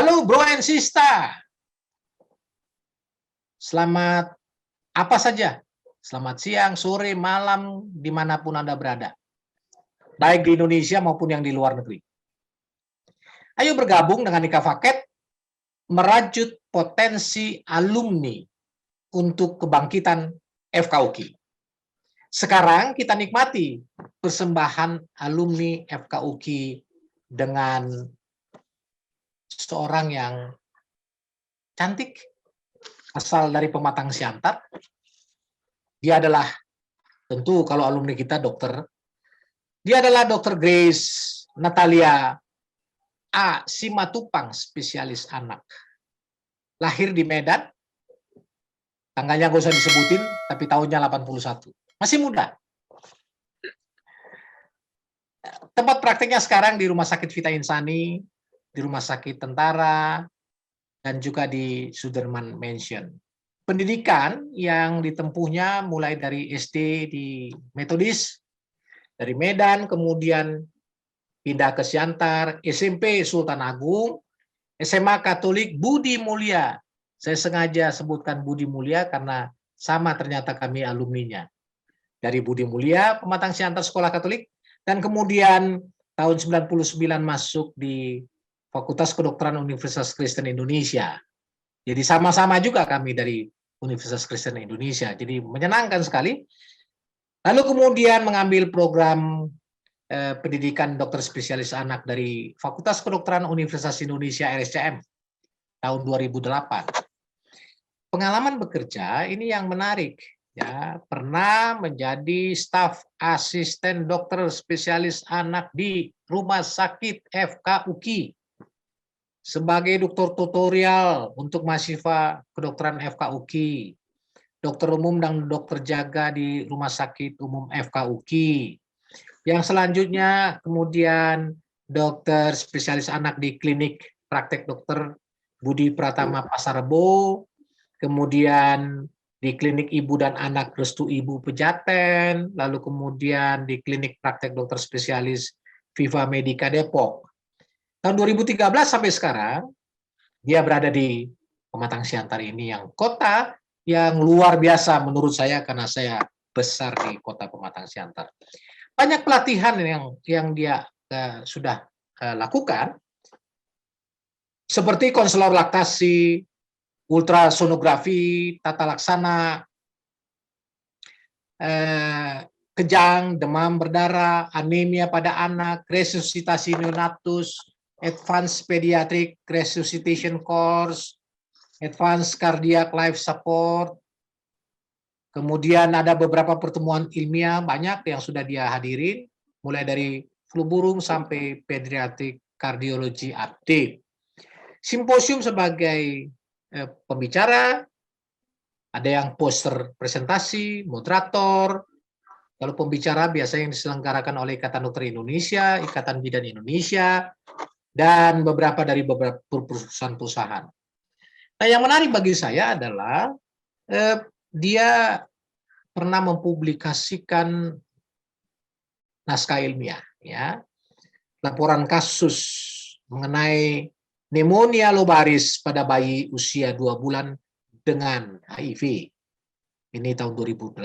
Halo bro and sister. Selamat apa saja. Selamat siang, sore, malam, dimanapun Anda berada. Baik di Indonesia maupun yang di luar negeri. Ayo bergabung dengan Ika Faket, merajut potensi alumni untuk kebangkitan FKUKI. Sekarang kita nikmati persembahan alumni FKUKI dengan seorang yang cantik, asal dari Pematang Siantar. Dia adalah, tentu kalau alumni kita dokter, dia adalah Dr. Grace Natalia A. Simatupang, spesialis anak. Lahir di Medan, tanggalnya nggak usah disebutin, tapi tahunnya 81. Masih muda. Tempat prakteknya sekarang di Rumah Sakit Vita Insani, di Rumah Sakit Tentara, dan juga di Sudirman Mansion. Pendidikan yang ditempuhnya mulai dari SD di Metodis, dari Medan, kemudian pindah ke Siantar, SMP Sultan Agung, SMA Katolik Budi Mulia. Saya sengaja sebutkan Budi Mulia karena sama ternyata kami alumninya. Dari Budi Mulia, Pematang Siantar Sekolah Katolik, dan kemudian tahun 99 masuk di Fakultas Kedokteran Universitas Kristen Indonesia. Jadi sama-sama juga kami dari Universitas Kristen Indonesia. Jadi menyenangkan sekali. Lalu kemudian mengambil program pendidikan dokter spesialis anak dari Fakultas Kedokteran Universitas Indonesia RSCM tahun 2008. Pengalaman bekerja ini yang menarik. Ya, pernah menjadi staf asisten dokter spesialis anak di Rumah Sakit FKUKI sebagai dokter tutorial untuk mahasiswa kedokteran FKUKI, dokter umum dan dokter jaga di Rumah Sakit Umum FKUKI. Yang selanjutnya kemudian dokter spesialis anak di klinik praktek dokter Budi Pratama Pasar Rebo, kemudian di klinik ibu dan anak Restu Ibu Pejaten, lalu kemudian di klinik praktek dokter spesialis Viva Medica Depok. Tahun 2013 sampai sekarang, dia berada di Pematang Siantar ini yang kota yang luar biasa menurut saya karena saya besar di kota Pematang Siantar. Banyak pelatihan yang dia sudah lakukan, seperti konselor laktasi, ultrasonografi, tata laksana, kejang, demam berdarah, anemia pada anak, resusitasi neonatus, advanced pediatric resuscitation course, advanced cardiac life support. Kemudian ada beberapa pertemuan ilmiah banyak yang sudah dia hadirin, mulai dari flu burung sampai pediatric cardiology update. Simposium sebagai pembicara, ada yang poster presentasi, moderator. Kalau pembicara biasanya yang diselenggarakan oleh Ikatan Dokter Indonesia, Ikatan Bidan Indonesia, dan beberapa dari beberapa perusahaan-perusahaan. Nah, yang menarik bagi saya adalah dia pernah mempublikasikan naskah ilmiah, ya, laporan kasus mengenai pneumonia lobaris pada bayi usia 2 bulan dengan HIV. Ini tahun 2008.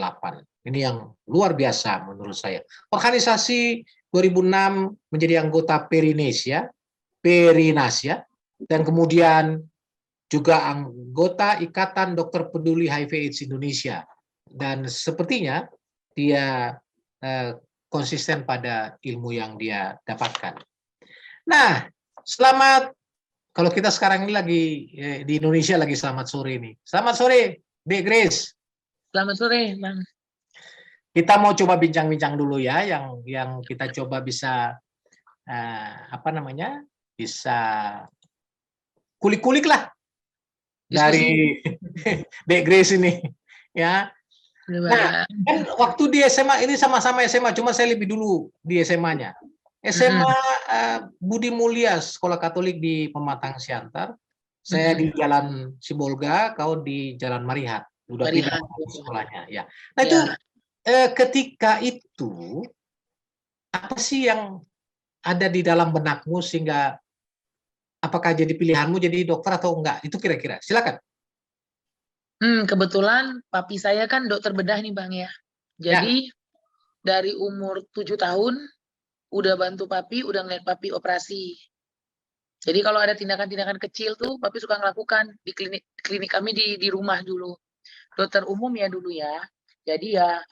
Ini yang luar biasa menurut saya. Organisasi 2006 menjadi anggota Perinasia, dan kemudian juga anggota Ikatan Dokter Peduli HIV/AIDS Indonesia. Dan sepertinya dia konsisten pada ilmu yang dia dapatkan. Nah, selamat. Kalau kita sekarang ini lagi di Indonesia lagi selamat sore nih. Selamat sore, Dek Grace. Selamat sore, Bang. Kita mau coba bincang-bincang dulu ya, yang kita coba bisa bisa kulik-kulik lah dari Dek Grace ini, ya. Nah, kan waktu di SMA ini sama-sama SMA, cuma saya lebih dulu di SMA-nya. SMA Budi Mulia, Sekolah Katolik di Pematang Siantar. Saya di Jalan Sibolga, kau di Jalan Marihat. Udah pindah sekolahnya, ya. Nah itu ketika itu apa sih yang ada di dalam benakmu sehingga apakah jadi pilihanmu jadi dokter atau enggak? Itu kira-kira. Silakan. Kebetulan papi saya kan dokter bedah nih Bang ya. Ya. Jadi dari umur 7 tahun udah bantu papi, udah ngeliat papi operasi. Jadi kalau ada tindakan-tindakan kecil tuh papi suka ngelakukan di klinik kami di rumah dulu. Dokter umum ya dulu ya. Jadi ya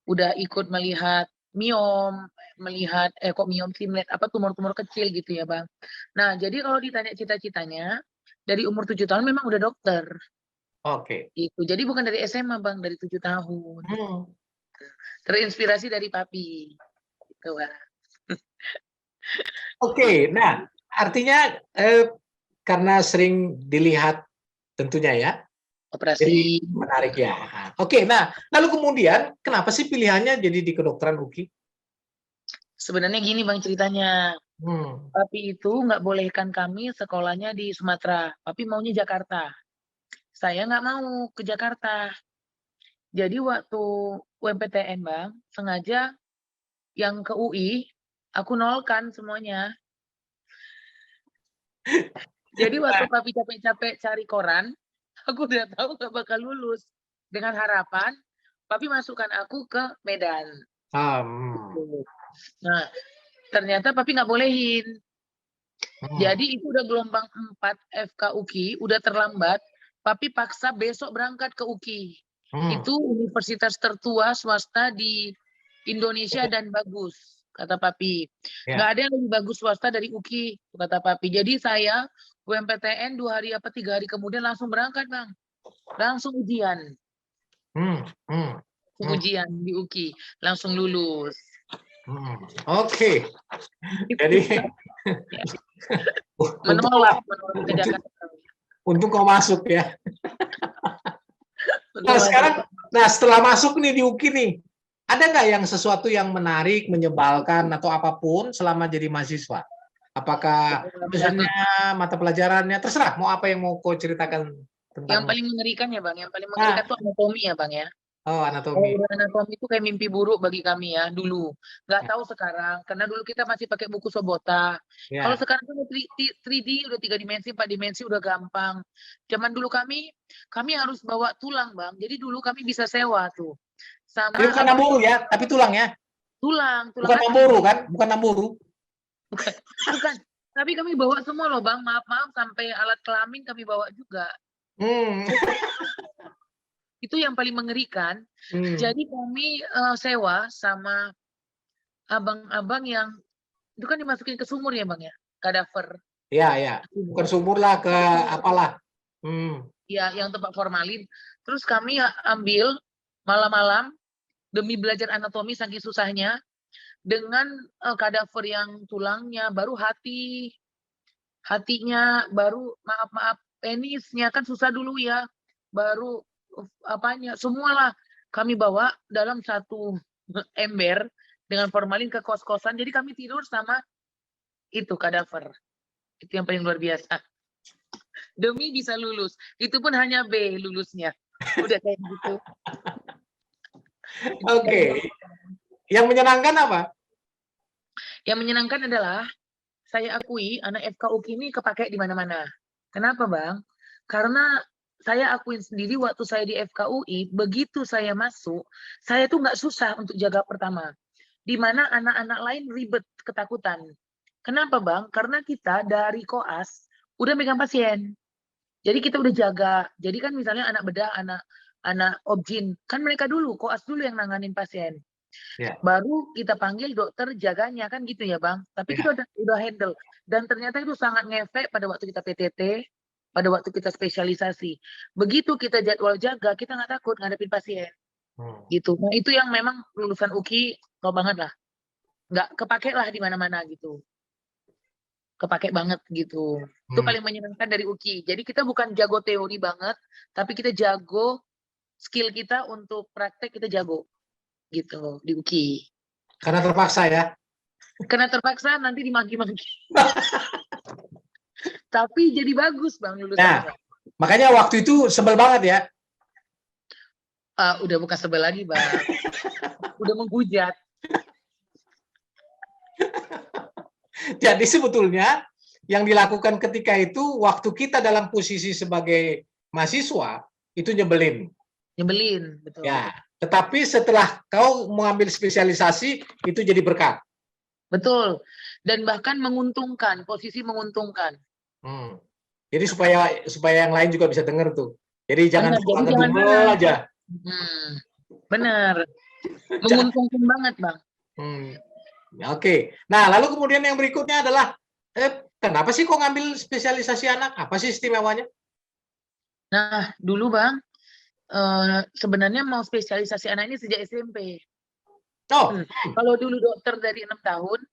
udah ikut melihat miom, melihat kok miom sih, melihat apa tumor-tumor kecil gitu ya Bang. Nah, jadi kalau ditanya cita-citanya dari umur 7 tahun memang udah dokter. Oke. Gitu. Jadi bukan dari SMA Bang, dari 7 tahun. Hmm. Terinspirasi dari papi. Gitu Bang. Oke. Nah, artinya karena sering dilihat tentunya ya, jadi Operasi. menarik ya. Oke. Nah, lalu kemudian kenapa sih pilihannya jadi di kedokteran UKI? Sebenarnya gini Bang ceritanya. Hmm. Papi itu nggak bolehkan kami sekolahnya di Sumatera. Papi maunya Jakarta. Saya nggak mau ke Jakarta. Jadi waktu UMPTN Bang, sengaja yang ke UI, aku nolkan semuanya. Jadi waktu papi capek-capek cari koran, aku udah tahu nggak bakal lulus. Dengan harapan, papi masukkan aku ke Medan. Nah, ternyata papi nggak bolehin. Jadi itu udah gelombang 4 FK UKI, udah terlambat. Papi paksa besok berangkat ke UKI. Itu universitas tertua swasta di Indonesia dan bagus, kata papi. Nggak ada yang lebih bagus swasta dari UKI, kata papi. Jadi saya UMPTN 2 hari apa 3 hari kemudian langsung berangkat Bang. Langsung ujian. Ujian di UKI, langsung lulus. Oke. Jadi menolak ke Jakarta. Untung kau masuk ya. Nah sekarang, setelah masuk nih di UKI nih, ada nggak yang sesuatu yang menarik, menyebalkan atau apapun selama jadi mahasiswa? Apakah dosennya, mata pelajarannya, terserah. Mau apa yang mau kau ceritakan tentang? Yang paling mengerikan ya Bang, yang paling mengerikan itu anatomi ya Bang ya. Oh, anatomi. Anatomi itu kayak mimpi buruk bagi kami ya dulu. Nggak tahu sekarang, karena dulu kita masih pakai buku Sobota. Kalau sekarang tuh 3D, udah 3 dimensi, 4 dimensi udah gampang. Zaman dulu kami harus bawa tulang Bang. Jadi dulu kami bisa sewa tuh. Sama jadi bukan namburu ya, tapi tulang ya. Tulang bukan namburu kan? Bukan namburu. Bukan. Tapi kami bawa semua loh Bang. Maaf sampai alat kelamin kami bawa juga. Itu yang paling mengerikan. Jadi kami sewa sama abang-abang yang itu kan dimasukin ke sumur ya Bang ya, kadaver. Iya. Bukan sumur lah, ke apalah. Ya, yang tempat formalin. Terus kami ambil malam-malam demi belajar anatomi saking susahnya dengan kadaver yang tulangnya, baru hatinya, baru maaf penisnya kan susah dulu ya, baru apanya, semualah kami bawa dalam satu ember dengan formalin ke kos-kosan. Jadi kami tidur sama itu kadaver. Itu yang paling luar biasa. Demi bisa lulus. Itu pun hanya B lulusnya. Udah kayak gitu. Oke. Yang menyenangkan apa? Yang menyenangkan adalah saya akui anak FK UKI ini kepake di mana-mana. Kenapa Bang? Karena saya akuin sendiri waktu saya di FK UI, begitu saya masuk, saya tuh nggak susah untuk jaga pertama. Di mana anak-anak lain ribet, ketakutan. Kenapa Bang? Karena kita dari koas udah megang pasien. Jadi kita udah jaga. Jadi kan misalnya anak bedah, anak objin, kan mereka dulu, koas dulu yang nanganin pasien. Baru kita panggil dokter jaganya, kan gitu ya Bang. Tapi kita udah handle. Dan ternyata itu sangat ngefek pada waktu kita PTT, pada waktu kita spesialisasi. Begitu kita jadwal jaga, kita nggak takut ngadepin pasien. Gitu. Nah itu yang memang lulusan UKI tau banget lah. Nggak kepake lah di mana-mana gitu. Kepake banget gitu. Itu paling menyenangkan dari UKI. Jadi kita bukan jago teori banget, tapi kita jago skill kita untuk praktek, kita jago gitu di UKI. Karena terpaksa ya. Karena terpaksa nanti dimaki-maki. Tapi jadi bagus Bang lulusannya. Nah, makanya waktu itu sebel banget ya. Udah bukan sebel lagi Bang. Udah menghujat. Jadi sebetulnya yang dilakukan ketika itu waktu kita dalam posisi sebagai mahasiswa itu nyebelin. Nyebelin, betul. Ya, tetapi setelah kau mengambil spesialisasi itu jadi berkat. Betul. Dan bahkan menguntungkan, posisi menguntungkan. Jadi supaya yang lain juga bisa dengar tuh. Jadi jangan Benar, cuma jadi jangan ngedumel salah. aja. Benar. Menguntungkan banget, Bang. Oke. Nah, lalu kemudian yang berikutnya adalah kenapa sih kok ngambil spesialisasi anak? Apa sih istimewanya? Nah, dulu Bang, sebenarnya mau spesialisasi anak ini sejak SMP. Oh, Kalau dulu dokter dari 6 tahun,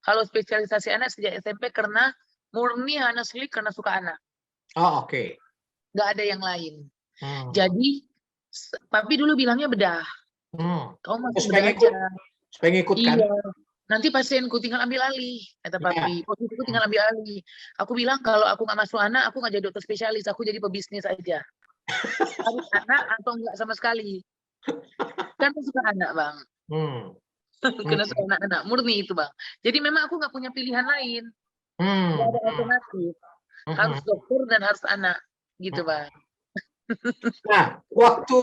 kalau spesialisasi anak sejak SMP karena murni honestly karena suka anak. oh oke. Nggak ada yang lain. Jadi, papi dulu bilangnya bedah. Kamu masuk bedah aja. Supaya ngikut kan? Iya. Nanti pasienku tinggal ambil alih, kata papi. Posisiku tinggal ambil alih. Aku bilang kalau aku nggak masuk anak, aku nggak jadi dokter spesialis, aku jadi pebisnis aja. Harus anak atau enggak sama sekali. Kan aku suka anak, Bang. Karena suka anak-anak, murni itu, Bang. Jadi memang aku nggak punya pilihan lain. Nggak ada alternatif. Harus dokter dan harus anak, gitu, Bang. Nah, waktu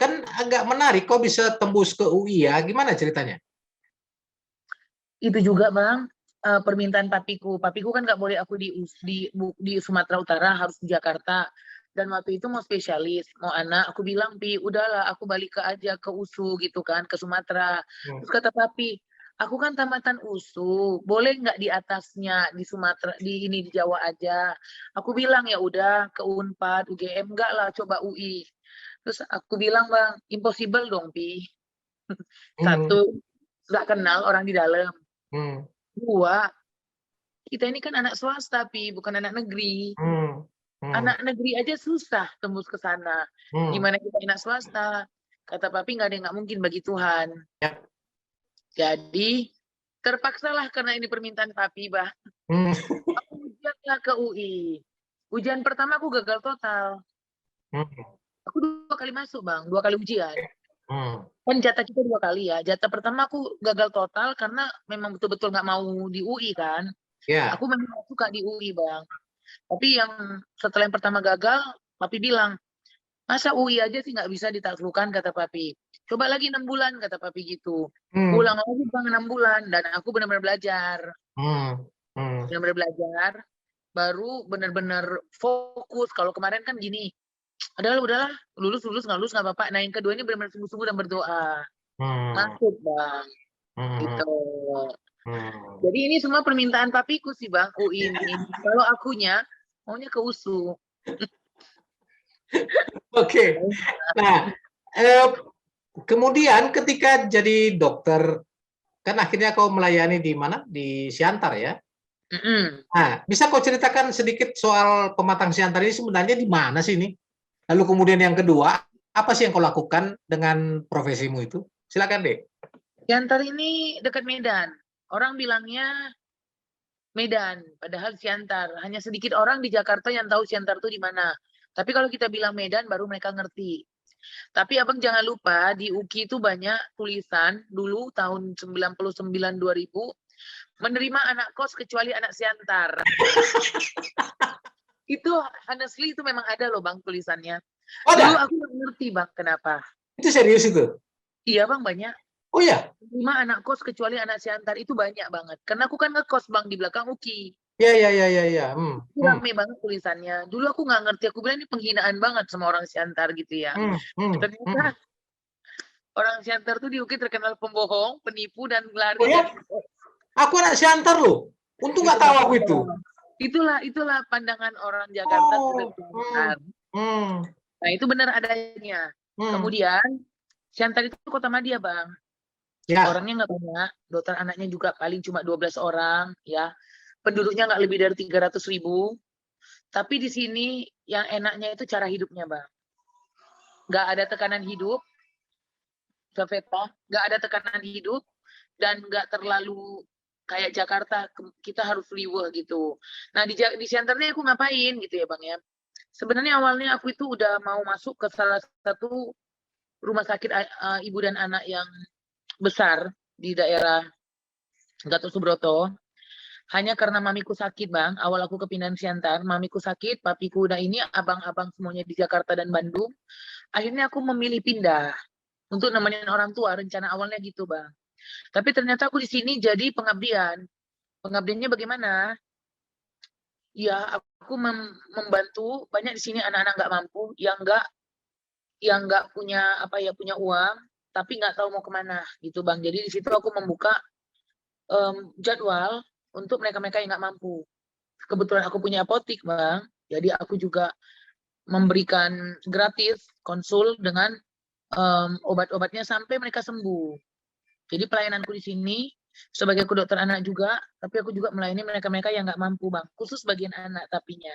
kan agak menarik, kok bisa tembus ke UI ya? Gimana ceritanya? Itu juga, Bang, permintaan papiku. Papiku kan nggak boleh aku di Sumatera Utara, harus di Jakarta. Dan waktu itu mau spesialis, mau anak. Aku bilang, Pi, udahlah, aku balik aja ke USU gitu kan, ke Sumatera. Terus kata papi, aku kan tamatan USU, boleh nggak di atasnya di Sumatera, di Jawa aja. Aku bilang ya udah ke Unpad, UGM, enggak lah, coba UI. Terus aku bilang, Bang, impossible dong, Pi. Satu, nggak kenal orang di dalam. Dua, kita ini kan anak swasta, Pi, bukan anak negeri. Anak negeri aja susah tembus ke sana. Gimana kita anak swasta? Kata papi, nggak ada yang nggak mungkin bagi Tuhan. Jadi terpaksalah karena ini permintaan papi, Bah. Aku ujianlah ke UI. Ujian pertama aku gagal total. Aku 2 kali masuk, Bang. 2 kali ujian. Kan jatah kita 2 kali ya. Jatah pertama aku gagal total karena memang betul-betul nggak mau di UI kan. Aku memang suka di UI, Bang. Tapi yang setelah yang pertama gagal, papi bilang, masa UI aja sih nggak bisa ditaklukkan, kata papi. Coba lagi 6 bulan, kata papi gitu. Pulang lagi Bang 6 bulan, dan aku benar-benar belajar. Benar-benar belajar, baru benar-benar fokus. Kalau kemarin kan gini, udahlah, lulus nggak lulus nggak apa-apa. Nah yang kedua ini benar-benar sungguh-sungguh dan berdoa. Masuk, Bang. Gitu. Jadi ini semua permintaan papiku sih, Bang, UI ini. Kalau akunya maunya ke USU. Oke. Nah, kemudian ketika jadi dokter, kan akhirnya kau melayani di mana? Di Siantar ya? Nah, bisa kau ceritakan sedikit soal pematang Siantar ini sebenarnya di mana sih ini? Lalu kemudian yang kedua, apa sih yang kau lakukan dengan profesimu itu? Silakan deh. Siantar ini dekat Medan. Orang bilangnya Medan, padahal Siantar. Hanya sedikit orang di Jakarta yang tahu Siantar itu di mana. Tapi kalau kita bilang Medan, baru mereka ngerti. Tapi abang jangan lupa, di UKI itu banyak tulisan, dulu tahun 99-2000, menerima anak kos kecuali anak Siantar. Itu honestly itu memang ada loh Bang tulisannya. Dulu aku nggak ngerti Bang kenapa. Itu serius itu? Iya Bang, banyak. Oh ya? 5 anak kos kecuali anak Siantar, itu banyak banget. Karena aku kan ngekos Bang di belakang UKI. Iya. Itu rame banget tulisannya. Dulu aku nggak ngerti, aku bilang ini penghinaan banget sama orang Siantar gitu ya. Ternyata orang Siantar tuh di UKI terkenal pembohong, penipu, dan lari. Oh ya? Aku anak Siantar loh. Untung nggak tahu aku itu. Itulah pandangan orang Jakarta terhadap Siantar. Nah itu benar adanya. Kemudian Siantar itu kota Madia Bang. Orangnya nggak banyak, dokter anaknya juga paling cuma 12 orang, ya. Penduduknya nggak lebih dari 300.000. Tapi di sini yang enaknya itu cara hidupnya Bang. Nggak ada tekanan hidup, nggak ada tekanan hidup, dan nggak terlalu kayak Jakarta, kita harus liwah gitu. Nah di Siantarnya aku ngapain gitu ya Bang ya. Sebenarnya awalnya aku itu udah mau masuk ke salah satu rumah sakit ibu dan anak yang besar di daerah Gatot Subroto. hanya karena mamiku sakit, Bang. Awal aku ke Pinang Siantar, mamiku sakit, papiku udah ini, abang-abang semuanya di Jakarta dan Bandung. Akhirnya aku memilih pindah untuk nemenin orang tua. Rencana awalnya gitu, Bang. Tapi ternyata aku di sini jadi pengabdian. Pengabdiannya bagaimana? Ya, aku membantu banyak di sini anak-anak nggak mampu yang nggak punya apa ya punya uang tapi nggak tahu mau kemana gitu, Bang. Jadi di situ aku membuka jadwal untuk mereka-mereka yang nggak mampu. Kebetulan aku punya apotik, Bang. Jadi aku juga memberikan gratis konsul dengan obat-obatnya sampai mereka sembuh. Jadi pelayananku di sini sebagai aku dokter anak juga, tapi aku juga melayani mereka-mereka yang nggak mampu, Bang. Khusus bagian anak tapinya.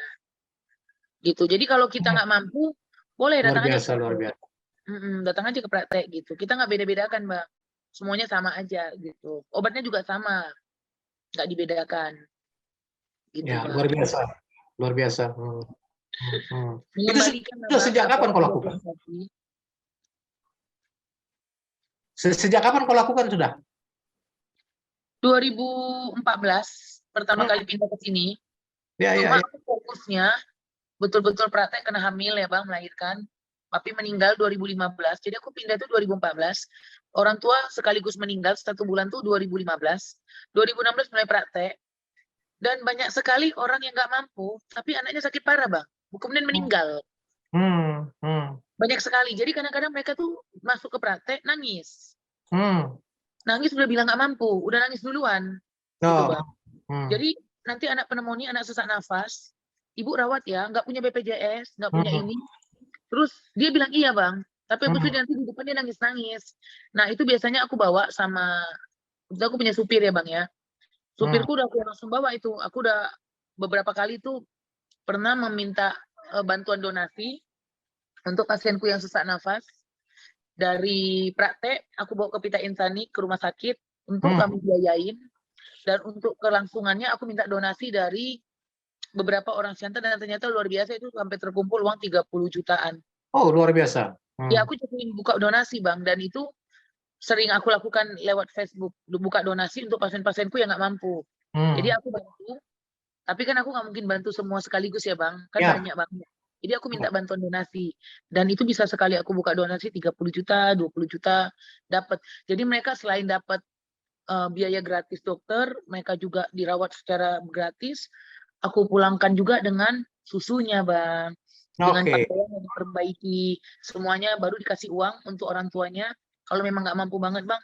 Gitu. Jadi kalau kita nggak mampu, boleh Luar datang aja ke biasa, luar praktek. biasa. Datang aja ke praktek gitu. Kita nggak beda-bedakan, Bang. Semuanya sama aja gitu. Obatnya juga sama, nggak dibedakan. Gitu, Ya, Bang. luar biasa, luar biasa. Itu Mengembalikan, sudah Bang, sejak apa kapan yang kau dia lakukan? bilang tadi. Sejak kapan kau lakukan sudah? 2014 pertama Hmm, kali pindah ke sini. ya, ya, Cuma ya. aku fokusnya betul-betul praktek kena hamil ya, Bang, melahirkan. Papi meninggal 2015. Jadi aku pindah itu 2014. Orang tua sekaligus meninggal 1 bulan tuh 2015. 2016 mulai praktek. Dan banyak sekali orang yang nggak mampu, tapi anaknya sakit parah, Bang. Kemudian meninggal. Hmm, hmm, Banyak sekali. Jadi kadang-kadang mereka tuh masuk ke praktek, nangis. hmm. Nangis udah bilang nggak mampu, udah nangis duluan. Gitu, Oh, Bang. hmm, Jadi nanti anak pneumonia, anak sesak nafas, ibu rawat ya, nggak punya BPJS, nggak punya hmm, ini. Terus dia bilang iya, Bang. Tapi habis itu hmm, nanti di depan dia nangis-nangis. Nah itu biasanya aku bawa sama, aku punya supir ya, Bang ya. hmm, Supirku udah aku langsung bawa itu. Aku udah beberapa kali tuh pernah meminta bantuan donasi untuk pasienku yang sesak nafas. Dari praktek, aku bawa ke Pita Insani ke rumah sakit untuk hmm. kami biayain. Dan untuk kelangsungannya aku minta donasi dari beberapa orang Siantar dan ternyata luar biasa itu sampai terkumpul uang 30 jutaan. Oh, luar biasa. Ya Hmm, aku jadi buka donasi, Bang, dan itu sering aku lakukan lewat Facebook, buka donasi untuk pasien-pasienku yang nggak mampu. Jadi hmm. aku bantu, tapi kan aku nggak mungkin bantu semua sekaligus ya, Bang, kan Ya, banyak banget. Jadi aku minta bantuan donasi, dan itu bisa sekali aku buka donasi 30 juta, 20 juta, dapat. Jadi mereka selain dapat biaya gratis dokter, mereka juga dirawat secara gratis. Aku pulangkan juga dengan susunya, Bang. Dengan oke, pakaian yang diperbaiki. Semuanya baru dikasih uang untuk orang tuanya. Kalau memang nggak mampu banget, Bang,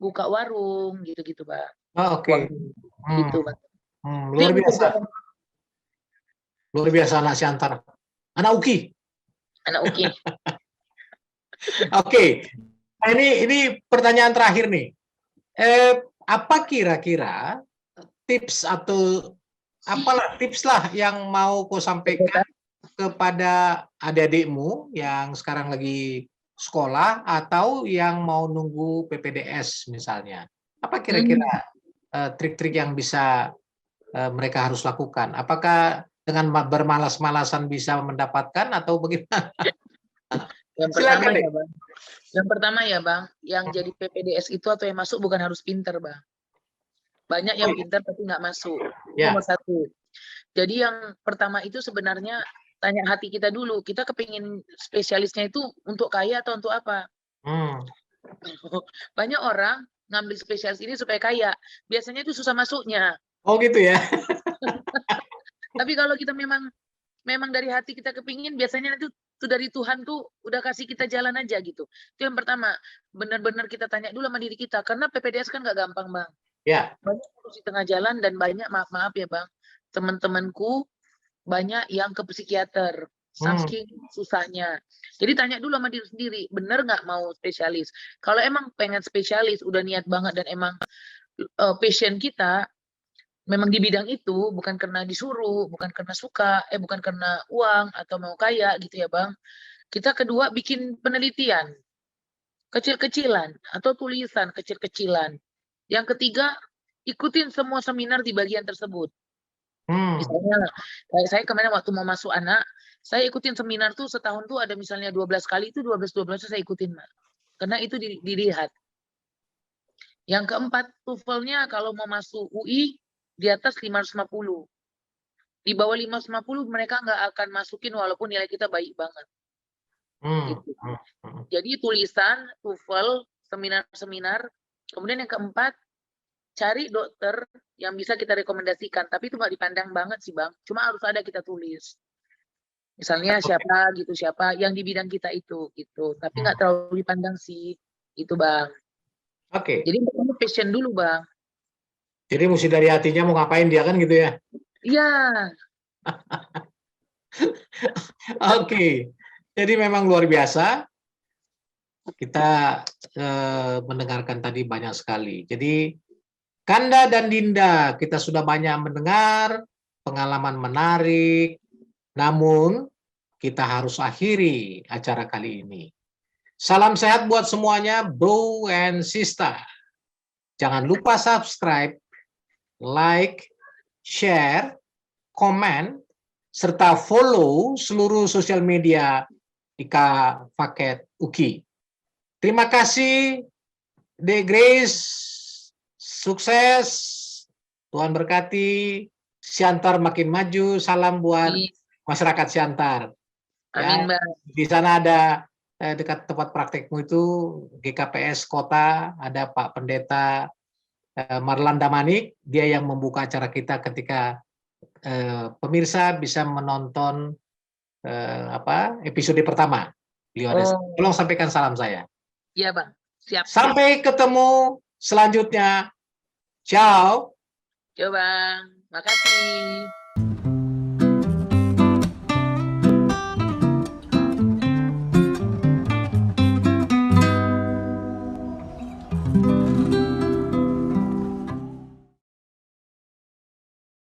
buka warung, gitu-gitu, Bang. oke. Uang Hmm, gitu, Bang. Itu luar yang biasa, dikerjakan luar biasa anak Siantar. Anak Uki. anak Uki. Oke, nah, ini pertanyaan terakhir nih. Apa kira-kira tips atau apalah tips lah yang mau kau sampaikan kepada adik-adikmu yang sekarang lagi sekolah atau yang mau nunggu PPDS misalnya? Apa kira-kira trik-trik yang bisa mereka harus lakukan? Apakah dengan bermalas-malasan bisa mendapatkan atau bagaimana? Yang pertama Silakan deh. ya, Bang. Yang pertama ya, Bang, yang jadi PPDS itu atau yang masuk bukan harus pinter, Bang. Banyak Oh, yang pinter tapi nggak masuk. ya. Nomor satu. Jadi yang pertama itu sebenarnya tanya hati kita dulu. Kita kepingin spesialisnya itu untuk kaya atau untuk apa? Hmm. Banyak orang ngambil spesialis ini supaya kaya. Biasanya itu susah masuknya. Oh gitu ya. Tapi kalau kita memang dari hati kita kepingin, biasanya itu dari Tuhan tuh udah kasih kita jalan aja gitu. Itu yang pertama. Benar-benar kita tanya dulu sama diri kita. Karena PPDS kan nggak gampang, Bang. Ya. Banyak terus di tengah jalan dan banyak, maaf ya, Bang, teman-temanku banyak yang ke psikiater. Hmm. Saking susahnya. Jadi tanya dulu sama diri sendiri, bener nggak mau spesialis? Kalau emang pengen spesialis, udah niat banget dan emang passion kita memang di bidang itu, bukan karena disuruh, bukan karena suka, bukan karena uang atau mau kaya gitu ya, Bang. Kita kedua bikin penelitian kecil-kecilan atau tulisan kecil-kecilan. Yang ketiga, ikutin semua seminar di bagian tersebut. Hmm. Misalnya, kayak saya kemarin waktu mau masuk anak, saya ikutin seminar tuh setahun tuh ada misalnya 12 kali, itu 12-12 saya ikutin, Mbak. Karena itu dilihat. Yang keempat, TOEFL-nya kalau mau masuk UI, di atas 550. Di bawah 550 mereka nggak akan masukin walaupun nilai kita baik banget. Gitu. Jadi tulisan, TOEFL, seminar-seminar. Kemudian yang keempat, cari dokter yang bisa kita rekomendasikan. Tapi itu nggak dipandang banget sih Bang. Cuma harus ada kita tulis. Misalnya siapa gitu, siapa yang di bidang kita itu gitu. Tapi nggak terlalu dipandang sih. Itu Bang. Oke. Jadi kamu passion dulu Bang. Jadi mesti dari hatinya mau ngapain dia kan gitu ya? Iya. Oke. Jadi memang luar biasa. Kita mendengarkan tadi banyak sekali. Jadi Kanda dan Dinda, kita sudah banyak mendengar pengalaman menarik, namun kita harus akhiri acara kali ini. Salam sehat buat semuanya, bro and sister. Jangan lupa subscribe, like, share, komen, serta follow seluruh sosial media Ika Paket UKI. Terima kasih, De Grace. Sukses, Tuhan berkati, Siantar makin maju, salam buat masyarakat Siantar. Amin, Bang. Di sana ada dekat tempat praktekmu itu GKPS Kota, ada Pak Pendeta Marlanda Manik, dia yang membuka acara kita ketika pemirsa bisa menonton episode pertama. Tolong sampaikan salam saya. Iya, Bang. Siap. Sampai ketemu selanjutnya. Ciao. Ciao, Bang. Makasih.